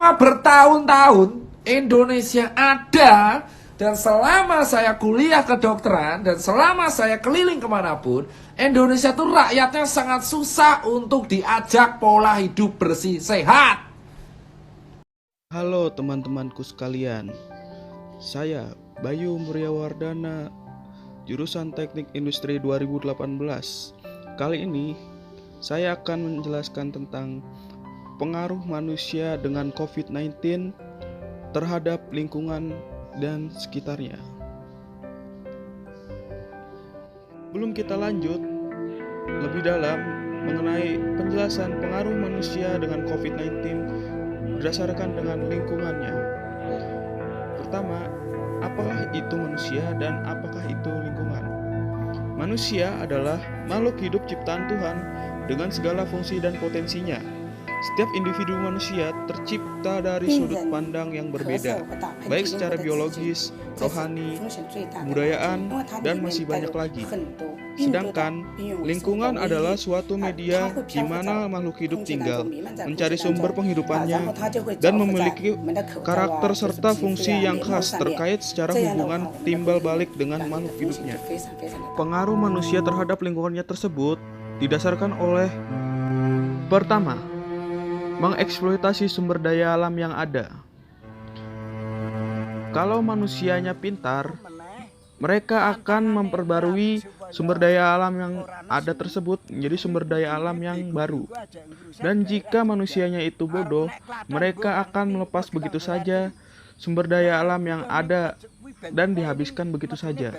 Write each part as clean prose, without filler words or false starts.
Bertahun-tahun Indonesia ada, dan selama saya kuliah kedokteran dan selama saya keliling kemanapun, Indonesia tuh rakyatnya sangat susah untuk diajak pola hidup bersih sehat. Halo teman-temanku sekalian, saya Bayu Muryawardana, jurusan Teknik Industri 2018. Kali ini saya akan menjelaskan tentang pengaruh manusia dengan COVID-19 terhadap lingkungan dan sekitarnya. Belum kita lanjut lebih dalam mengenai penjelasan pengaruh manusia dengan COVID-19 berdasarkan dengan lingkungannya. Pertama, apakah itu manusia dan apakah itu lingkungan? Manusia adalah makhluk hidup ciptaan Tuhan dengan segala fungsi dan potensinya. Setiap individu manusia tercipta dari sudut pandang yang berbeda, baik secara biologis, rohani, kebudayaan, dan masih banyak lagi. Sedangkan lingkungan adalah suatu media di mana makhluk hidup tinggal, mencari sumber penghidupannya, dan memiliki karakter serta fungsi yang khas terkait secara hubungan timbal balik dengan makhluk hidupnya. Pengaruh manusia terhadap lingkungannya tersebut didasarkan oleh: pertama, mengeksploitasi sumber daya alam yang ada. Kalau manusianya pintar, mereka akan memperbarui sumber daya alam yang ada tersebut menjadi sumber daya alam yang baru. Dan jika manusianya itu bodoh, mereka akan melepas begitu saja sumber daya alam yang ada dan dihabiskan begitu saja,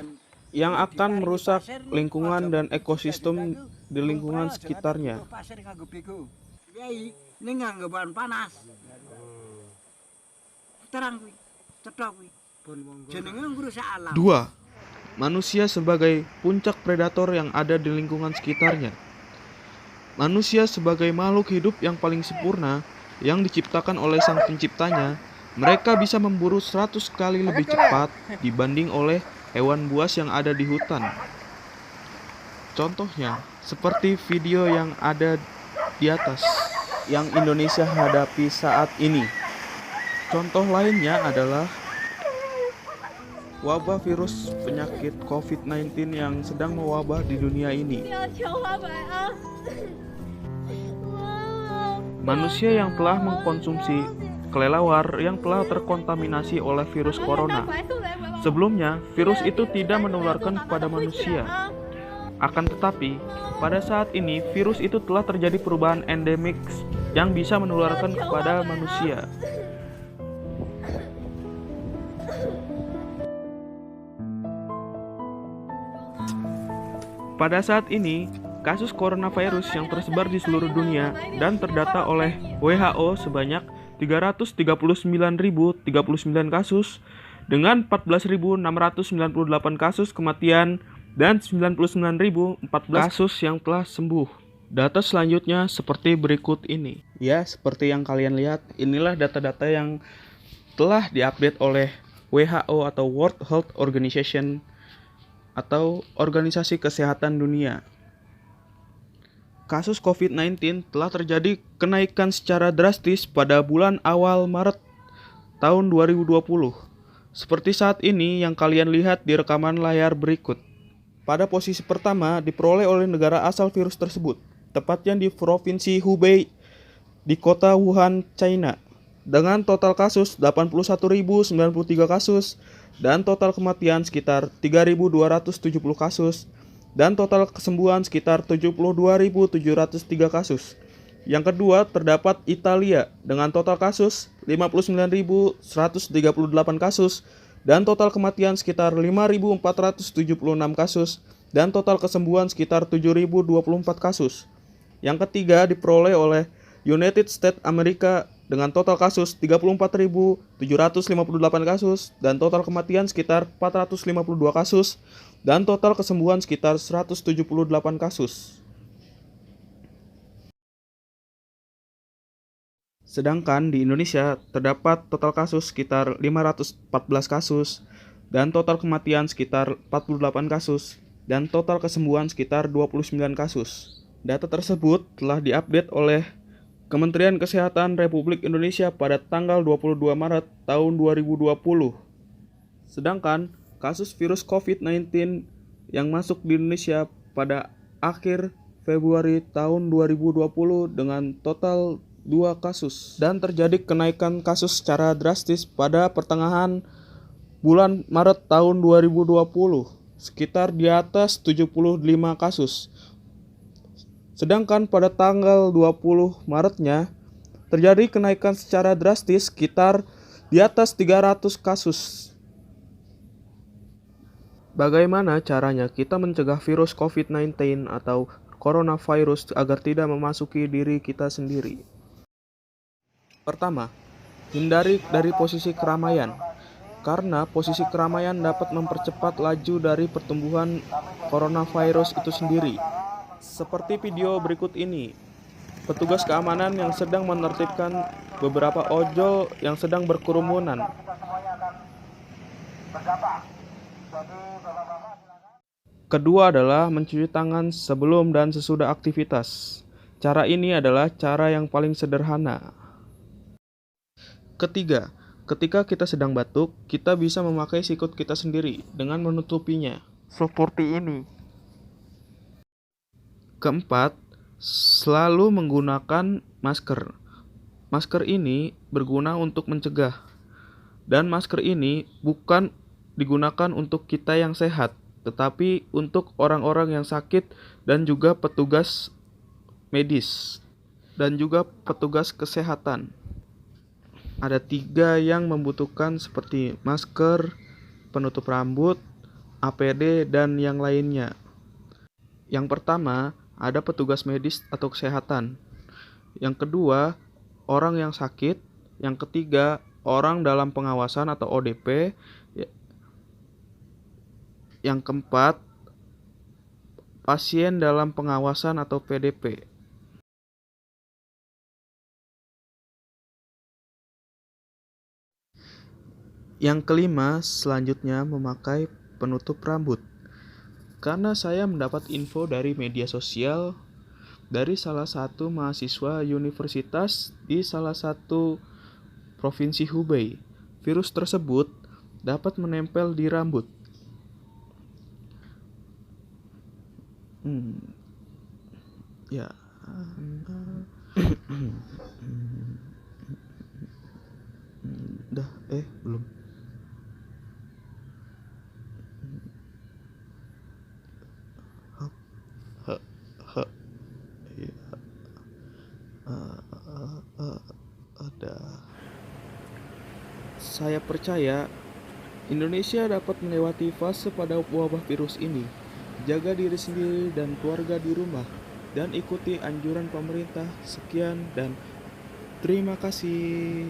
yang akan merusak lingkungan dan ekosistem di lingkungan sekitarnya. Ini nganggo bahan panas. Terang kuwi, cetok kuwi. Jenenge ngrusak alam. 2. Manusia sebagai puncak predator yang ada di lingkungan sekitarnya. Manusia sebagai makhluk hidup yang paling sempurna yang diciptakan oleh Sang Penciptanya, mereka bisa memburu 100 kali lebih cepat dibanding oleh hewan buas yang ada di hutan. Contohnya, seperti video yang ada di atas yang Indonesia hadapi saat ini. Contoh lainnya adalah wabah virus penyakit COVID-19 yang sedang mewabah di dunia ini. Manusia yang telah mengkonsumsi kelelawar yang telah terkontaminasi oleh virus corona. Sebelumnya, virus itu tidak menularkan kepada manusia. Akan tetapi, pada saat ini virus itu telah terjadi perubahan endemik yang bisa menularkan kepada manusia. Pada saat ini, kasus coronavirus yang tersebar di seluruh dunia dan terdata oleh WHO sebanyak 339.039 kasus dengan 14.698 kasus kematian dan 99.014 kasus yang telah sembuh. Data selanjutnya seperti berikut ini. Ya, seperti yang kalian lihat, inilah data-data yang telah diupdate oleh WHO atau World Health Organization atau Organisasi Kesehatan Dunia. Kasus COVID-19 telah terjadi kenaikan secara drastis pada bulan awal Maret tahun 2020. Seperti saat ini yang kalian lihat di rekaman layar berikut. Pada posisi pertama diperoleh oleh negara asal virus tersebut, tepatnya di Provinsi Hubei di kota Wuhan, China, dengan total kasus 81.093 kasus dan total kematian sekitar 3.270 kasus dan total kesembuhan sekitar 72.703 kasus. Yang kedua terdapat Italia dengan total kasus 59.138 kasus dan total kematian sekitar 5.476 kasus dan total kesembuhan sekitar 7.024 kasus. Yang ketiga diperoleh oleh United States Amerika dengan total kasus 34.758 kasus dan total kematian sekitar 452 kasus dan total kesembuhan sekitar 178 kasus. Sedangkan di Indonesia terdapat total kasus sekitar 514 kasus dan total kematian sekitar 48 kasus dan total kesembuhan sekitar 29 kasus. Data tersebut telah diupdate oleh Kementerian Kesehatan Republik Indonesia pada tanggal 22 Maret tahun 2020. Sedangkan kasus virus COVID-19 yang masuk di Indonesia pada akhir Februari tahun 2020 dengan total 2 kasus, dan terjadi kenaikan kasus secara drastis pada pertengahan bulan Maret tahun 2020 sekitar di atas 75 kasus. Sedangkan pada tanggal 20 Maretnya terjadi kenaikan secara drastis sekitar di atas 300 kasus. Bagaimana caranya kita mencegah virus COVID-19 atau coronavirus agar tidak memasuki diri kita sendiri? Pertama, hindari dari posisi keramaian. Karena posisi keramaian dapat mempercepat laju dari pertumbuhan coronavirus itu sendiri. Seperti video berikut ini, petugas keamanan yang sedang menertibkan beberapa ojol yang sedang berkerumunan. Kedua adalah mencuci tangan sebelum dan sesudah aktivitas. Cara ini adalah cara yang paling sederhana. Ketiga, ketika kita sedang batuk, kita bisa memakai sikut kita sendiri dengan menutupinya. Seperti ini. Keempat, selalu menggunakan masker. Masker ini berguna untuk mencegah. Dan masker ini bukan digunakan untuk kita yang sehat, tetapi untuk orang-orang yang sakit dan juga petugas medis dan juga petugas kesehatan. Ada 3 yang membutuhkan seperti masker, penutup rambut, APD, dan yang lainnya. Yang pertama, ada petugas medis atau kesehatan. Yang kedua, orang yang sakit. Yang ketiga, orang dalam pengawasan atau ODP. Yang keempat, pasien dalam pengawasan atau PDP. Yang kelima, selanjutnya memakai penutup rambut. Karena saya mendapat info dari media sosial dari salah satu mahasiswa universitas di salah satu provinsi Hubei. Virus tersebut dapat menempel di rambut. Ya. Belum. Saya percaya Indonesia dapat melewati fase pada wabah virus ini. Jaga diri sendiri dan keluarga di rumah dan ikuti anjuran pemerintah. Sekian dan terima kasih.